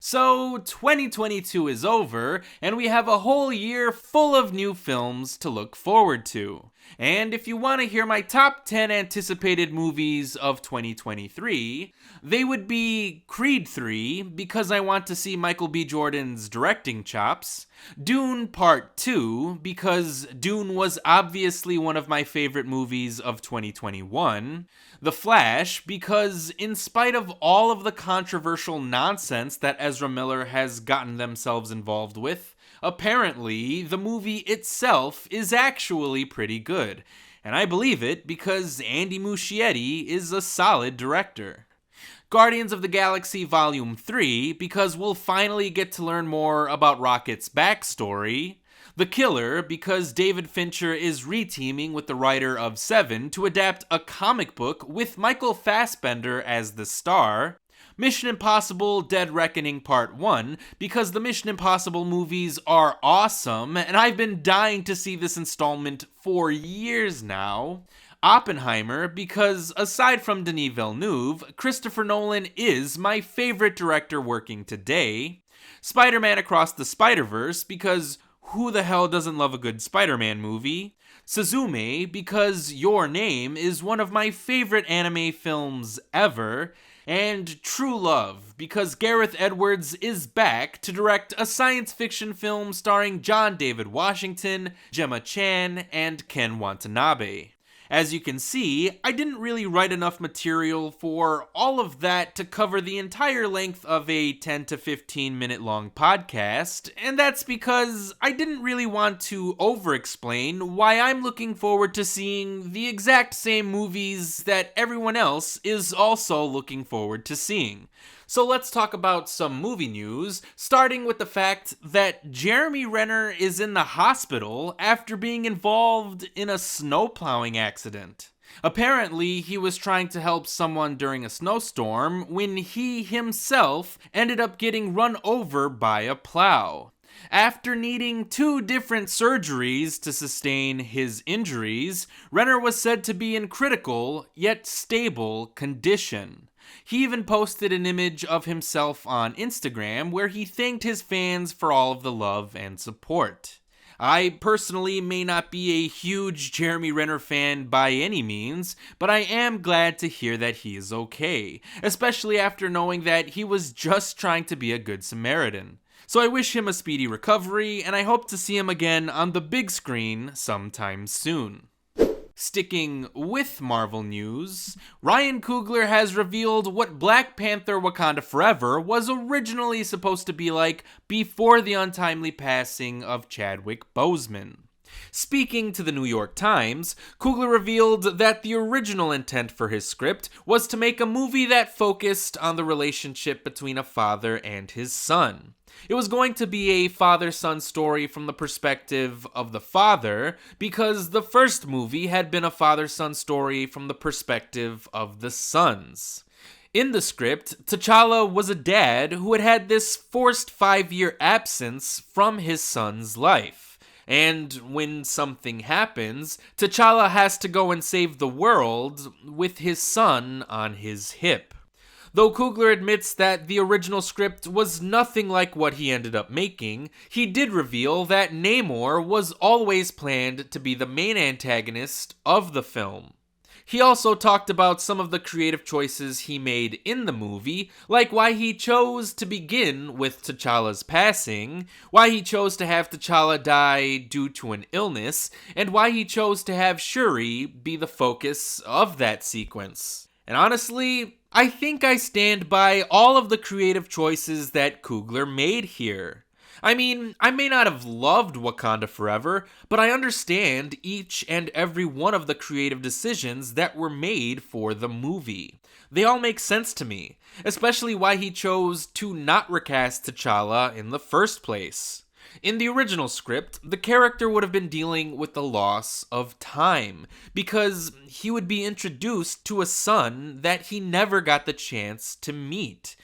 So, 2022 is over, and we have a whole year full of new films to look forward to. And if you want to hear my top 10 anticipated movies of 2023, they would be Creed 3, because I want to see Michael B. Jordan's directing chops, Dune Part 2, because Dune was obviously one of my favorite movies of 2021, The Flash, because in spite of all of the controversial nonsense that Ezra Miller has gotten themselves involved with, apparently the movie itself is actually pretty good. And I believe it because Andy Muschietti is a solid director. Guardians of the Galaxy Volume 3, because we'll finally get to learn more about Rocket's backstory. The Killer, because David Fincher is reteaming with the writer of Seven to adapt a comic book with Michael Fassbender as the star. Mission Impossible Dead Reckoning Part 1, because the Mission Impossible movies are awesome, and I've been dying to see this installment for years now. Oppenheimer, because aside from Denis Villeneuve, Christopher Nolan is my favorite director working today. Spider-Man Across the Spider-Verse, because who the hell doesn't love a good Spider-Man movie? Suzume, because Your Name is one of my favorite anime films ever. And True Love, because Gareth Edwards is back to direct a science fiction film starring John David Washington, Gemma Chan, and Ken Watanabe. As you can see, I didn't really write enough material for all of that to cover the entire length of a 10 to 15 minute long podcast, and that's because I didn't really want to over-explain why I'm looking forward to seeing the exact same movies that everyone else is also looking forward to seeing. So let's talk about some movie news, starting with the fact that Jeremy Renner is in the hospital after being involved in a snowplowing accident. Apparently, he was trying to help someone during a snowstorm when he himself ended up getting run over by a plow. After needing 2 different surgeries to sustain his injuries, Renner was said to be in critical, yet stable, condition. He even posted an image of himself on Instagram where he thanked his fans for all of the love and support. I personally may not be a huge Jeremy Renner fan by any means, but I am glad to hear that he is okay, especially after knowing that he was just trying to be a good Samaritan. So I wish him a speedy recovery, and I hope to see him again on the big screen sometime soon. Sticking with Marvel news, RyanCoogler has revealed what Black Panther Wakanda Forever was originally supposed to be like before the untimely passing of Chadwick Boseman. Speaking to the New York Times, Coogler revealed that the original intent for his script was to make a movie that focused on the relationship between a father and his son. It was going to be a father-son story from the perspective of the father, because the first movie had been a father-son story from the perspective of the sons. In the script, T'Challa was a dad who had had this forced 5-year absence from his son's life. And when something happens, T'Challa has to go and save the world with his son on his hip. Though Coogler admits that the original script was nothing like what he ended up making, he did reveal that Namor was always planned to be the main antagonist of the film. He also talked about some of the creative choices he made in the movie, like why he chose to begin with T'Challa's passing, why he chose to have T'Challa die due to an illness, and why he chose to have Shuri be the focus of that sequence. And honestly, I think I stand by all of the creative choices that Coogler made here. I mean, I may not have loved Wakanda Forever, but I understand each and every one of the creative decisions that were made for the movie. They all make sense to me, especially why he chose to not recast T'Challa in the first place. In the original script, the character would have been dealing with the loss of time, because he would be introduced to a son that he never got the chance to meet.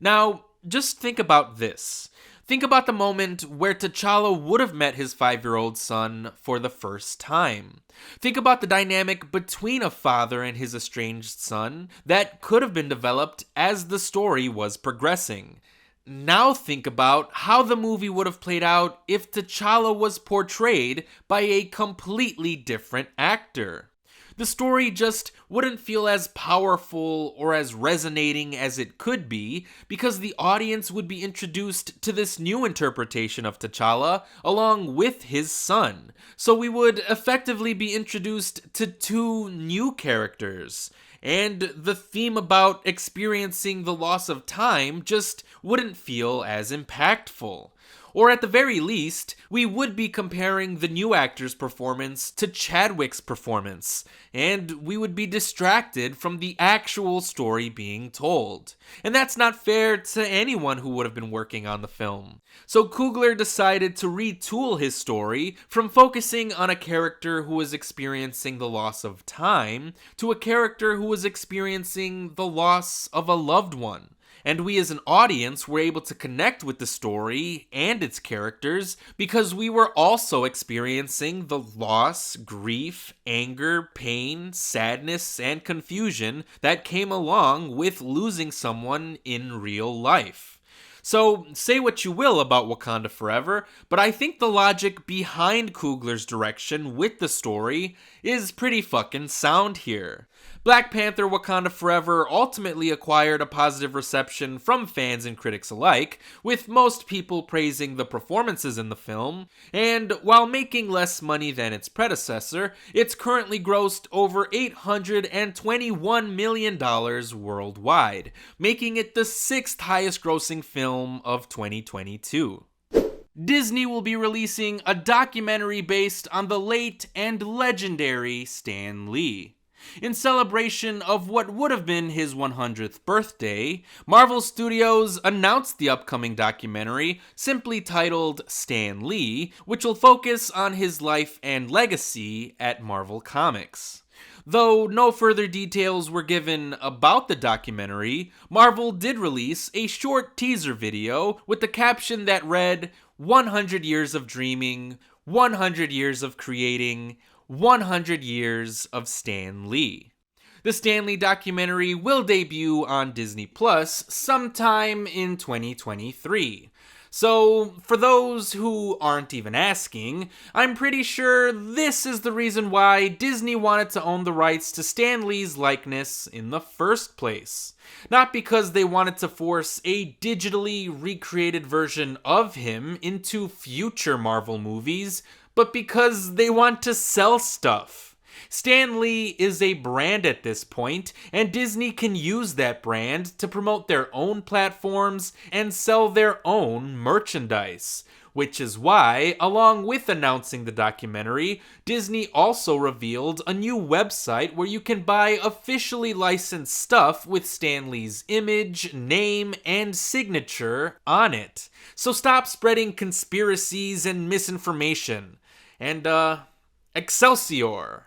Now, just think about this. Think about the moment where T'Challa would have met his 5-year-old son for the first time. Think about the dynamic between a father and his estranged son that could have been developed as the story was progressing. Now think about how the movie would have played out if T'Challa was portrayed by a completely different actor. The story just wouldn't feel as powerful or as resonating as it could be because the audience would be introduced to this new interpretation of T'Challa along with his son. So we would effectively be introduced to two new characters. And the theme about experiencing the loss of time just wouldn't feel as impactful. Or at the very least, we would be comparing the new actor's performance to Chadwick's performance, and we would be distracted from the actual story being told. And that's not fair to anyone who would have been working on the film. So Coogler decided to retool his story from focusing on a character who was experiencing the loss of time to a character who was experiencing the loss of a loved one. And we as an audience were able to connect with the story and its characters because we were also experiencing the loss, grief, anger, pain, sadness, and confusion that came along with losing someone in real life. So, say what you will about Wakanda Forever, but I think the logic behind Coogler's direction with the story is pretty fucking sound here. Black Panther Wakanda Forever ultimately acquired a positive reception from fans and critics alike, with most people praising the performances in the film, and while making less money than its predecessor, it's currently grossed over $821 million worldwide, making it the sixth highest grossing film of 2022. Disney will be releasing a documentary based on the late and legendary Stan Lee. In celebration of what would have been his 100th birthday, Marvel Studios announced the upcoming documentary, simply titled Stan Lee, which will focus on his life and legacy at Marvel Comics. Though no further details were given about the documentary, Marvel did release a short teaser video with the caption that read, 100 years of dreaming, 100 years of creating, 100 years of Stan Lee. The Stan Lee documentary will debut on DisneyPlus sometime in 2023. So, for those who aren't even asking, I'm pretty sure this is the reason why Disney wanted to own the rights to Stan Lee's likeness in the first place. Not because they wanted to force a digitally recreated version of him into future Marvel movies, but because they want to sell stuff. Stan Lee is a brand at this point, and Disney can use that brand to promote their own platforms and sell their own merchandise. Which is why, along with announcing the documentary, Disney also revealed a new website where you can buy officially licensed stuff with Stan Lee's image, name, and signature on it. So stop spreading conspiracies and misinformation. And, Excelsior!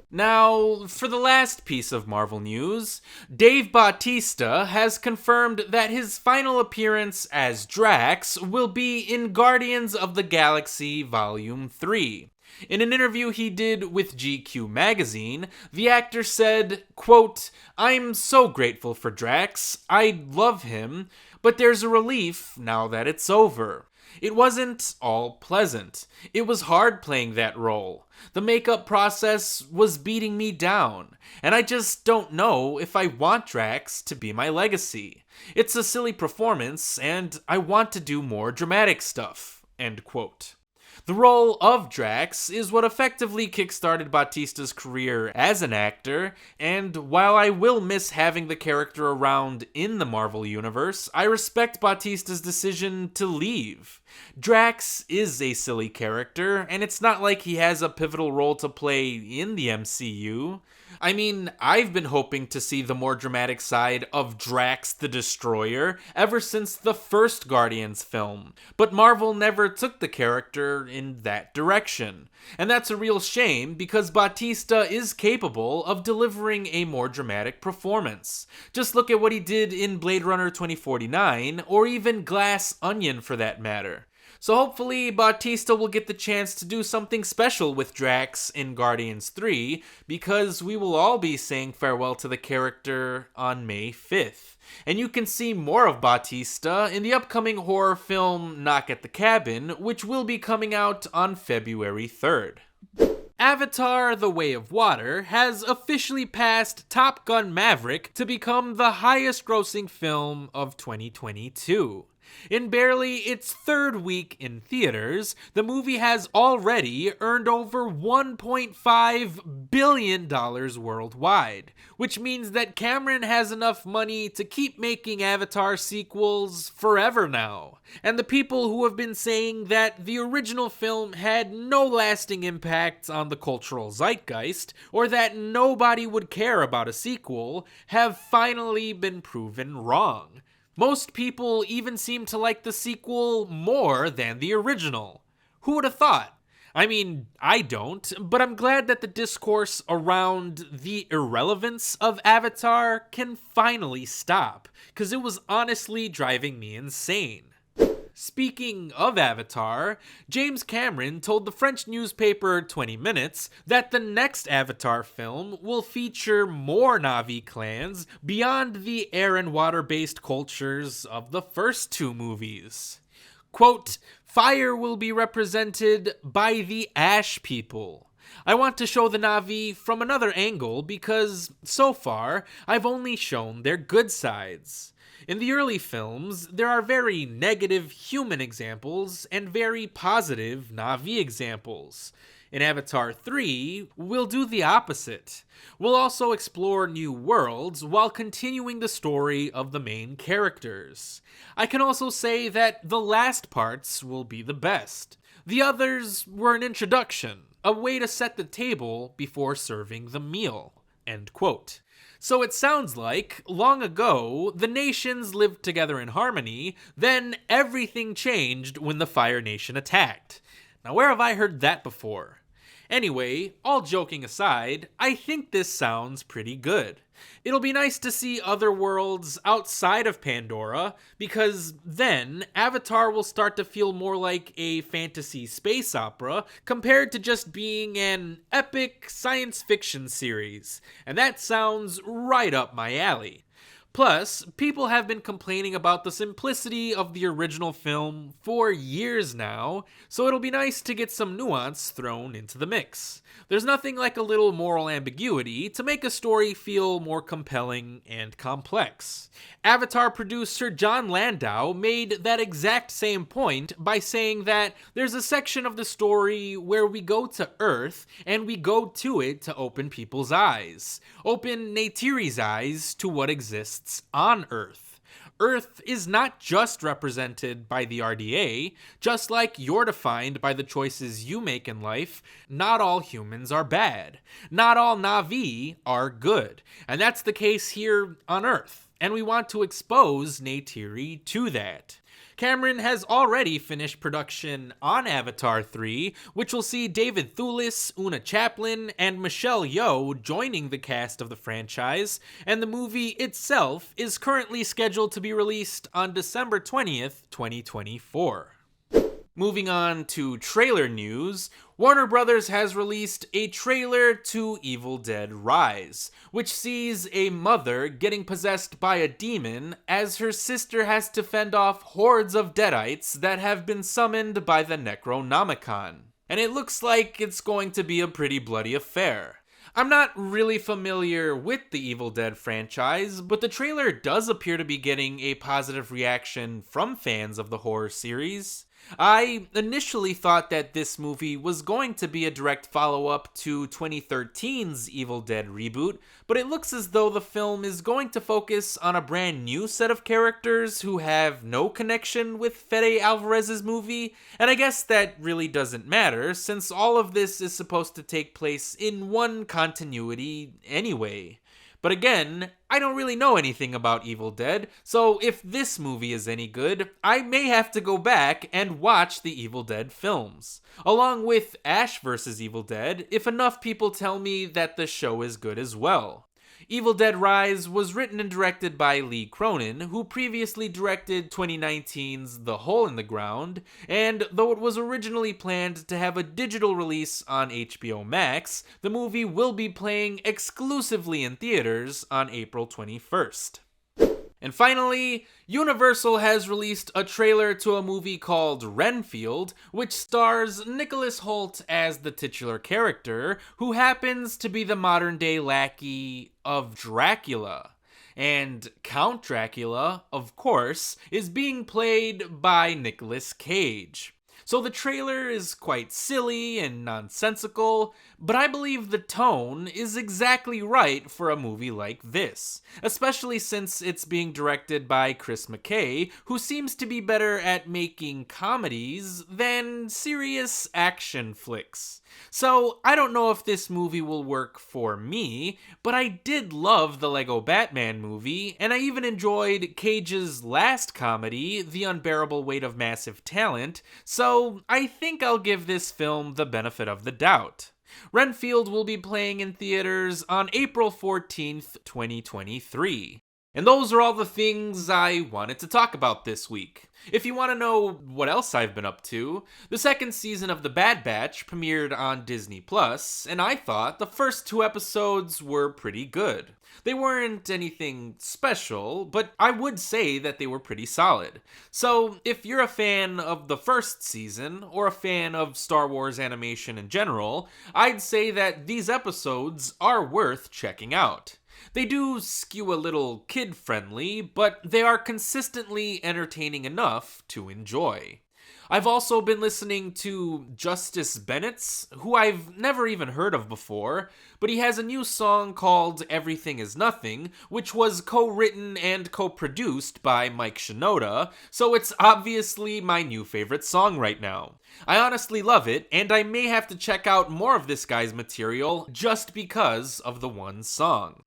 Now, for the last piece of Marvel news, DaveBautista has confirmed that his final appearance as Drax will be in Guardians of the Galaxy Volume 3. In an interview he did with GQ magazine, the actor said, quote, "I'm so grateful for Drax, I love him, but there's a relief now that it's over. It wasn't all pleasant. It was hard playing that role. The makeup process was beating me down, and I just don't know if I want Drax to be my legacy. It's a silly performance, and I want to do more dramatic stuff." End quote. The role of Drax is what effectively kickstarted Bautista's career as an actor, and while I will miss having the character around in the Marvel Universe, I respect Bautista's decision to leave. Drax is a silly character, and it's not like he has a pivotal role to play in the MCU. I mean, I've been hoping to see the more dramatic side of Drax the Destroyer ever since the first Guardians film, but Marvel never took the character in that direction. And that's a real shame because Bautista is capable of delivering a more dramatic performance. Just look at what he did in Blade Runner 2049, or even Glass Onion for that matter. So hopefully Bautista will get the chance to do something special with Drax in Guardians 3, because we will all be saying farewell to the character on May 5th. And you can see more of Bautista in the upcoming horror film Knock at the Cabin, which will be coming out on February 3rd. Avatar: The Way of Water has officially passed Top Gun: Maverick to become the highest grossing film of 2022. In barely its third week in theaters, the movie has already earned over $1.5 billion worldwide, which means that Cameron has enough money to keep making Avatar sequels forever now. And the people who have been saying that the original film had no lasting impact on the cultural zeitgeist, or that nobody would care about a sequel, have finally been proven wrong. Most people even seem to like the sequel more than the original. Who would have thought? I mean, I don't, but I'm glad that the discourse around the irrelevance of Avatar can finally stop, because it was honestly driving me insane. Speaking of Avatar, James Cameron told the French newspaper 20 Minutes that the next Avatar film will feature more Na'vi clans beyond the air and water-based cultures of the first two movies. Quote, "Fire will be represented by the Ash people. I want to show the Na'vi from another angle because, so far, I've only shown their good sides. In the early films, there are very negative human examples and very positive Na'vi examples. In Avatar 3, we'll do the opposite. We'll also explore new worlds while continuing the story of the main characters. I can also say that the last parts will be the best. The others were an introduction, a way to set the table before serving the meal." End quote. So it sounds like, long ago, the nations lived together in harmony, then everything changed when the Fire Nation attacked. Now where have I heard that before? Anyway, all joking aside, I think this sounds pretty good. It'll be nice to see other worlds outside of Pandora, because then Avatar will start to feel more like a fantasy space opera compared to just being an epic science fiction series, and that sounds right up my alley. Plus, people have been complaining about the simplicity of the original film for years now, so it'll be nice to get some nuance thrown into the mix. There's nothing like a little moral ambiguity to make a story feel more compelling and complex. Avatar producer John Landau made that exact same point by saying that there's a section of the story where we go to Earth and we go to it to open people's eyes. Open Neytiri's eyes to what exists on Earth. Earth is not just represented by the RDA, just like you're defined by the choices you make in life. Not all humans are bad. Not all Na'vi are good. And that's the case here on Earth. And we want to expose Neytiri to that. Cameron has already finished production on Avatar 3, which will see David Thewlis, Una Chaplin, and Michelle Yeoh joining the cast of the franchise, and the movie itself is currently scheduled to be released on December 20th, 2024. Moving on to trailer news, Warner Brothers has released a trailer to EvilDeadRise, which sees a mother getting possessed by a demon as her sister has to fend off hordes of deadites that have been summoned by the Necronomicon. And it looks like it's going to be a pretty bloody affair. I'm not really familiar with the Evil Dead franchise, but the trailer does appear to be getting a positive reaction from fans of the horror series. I initially thought that this movie was going to be a direct follow-up to 2013's Evil Dead reboot, but it looks as though the film is going to focus on a brand new set of characters who have no connection with Fede Alvarez's movie, and I guess that really doesn't matter, since all of this is supposed to take place in one continuity anyway. But again, I don't really know anything about Evil Dead, so if this movie is any good, I may have to go back and watch the Evil Dead films. Along with Ash vs. Evil Dead, if enough people tell me that the show is good as well. EvilDeadRise was written and directed by Lee Cronin, who previously directed 2019's The Hole in the Ground, and though it was originally planned to have a digital release on HBO Max, the movie will be playing exclusively in theaters on April 21st. And finally, Universal has released a trailer to a movie called Renfield, which stars Nicholas Hoult as the titular character, who happens to be the modern-day lackey of Dracula. And Count Dracula, of course, is being played by Nicolas Cage. So the trailer is quite silly and nonsensical, but I believe the tone is exactly right for a movie like this, especially since it's being directed by Chris McKay, who seems to be better at making comedies than serious action flicks. So I don't know if this movie will work for me, but I did love the Lego Batman movie, and I even enjoyed Cage's last comedy, The Unbearable Weight of Massive Talent, so I think I'll give this film the benefit of the doubt. Renfield will be playing in theaters on April 14th, 2023. And those are all the things I wanted to talk about this week. If you want to know what else I've been up to, the second season of The Bad Batch premiered on DisneyPlus, and I thought the first 2 episodes were pretty good. They weren't anything special, but I would say that they were pretty solid. So if you're a fan of the first season, or a fan of Star Wars animation in general, I'd say that these episodes are worth checking out. They do skew a little kid-friendly, but they are consistently entertaining enough to enjoy. I've also been listening to Justice Bennett's, who I've never even heard of before, but he has a new song called Everything Is Nothing, which was co-written and co-produced by Mike Shinoda, so it's obviously my new favorite song right now. I honestly love it, and I may have to check out more of this guy's material just because of the one song.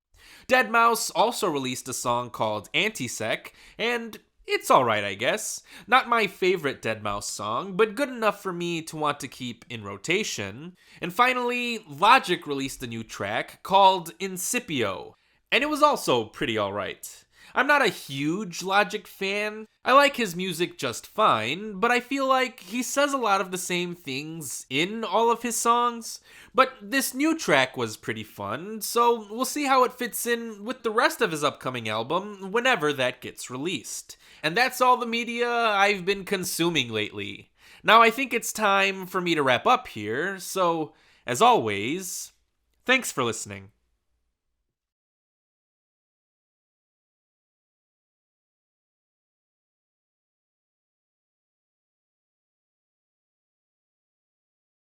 Deadmau5 also released a song called Antisec, and it's alright, I guess. Not my favorite Deadmau5 song, but good enough for me to want to keep in rotation. And finally, Logic released a new track called Incipio, and it was also pretty alright. I'm not a huge Logic fan. I like his music just fine, but I feel like he says a lot of the same things in all of his songs. But this new track was pretty fun, so we'll see how it fits in with the rest of his upcoming album whenever that gets released. And that's all the media I've been consuming lately. Now I think it's time for me to wrap up here, so as always, thanks for listening.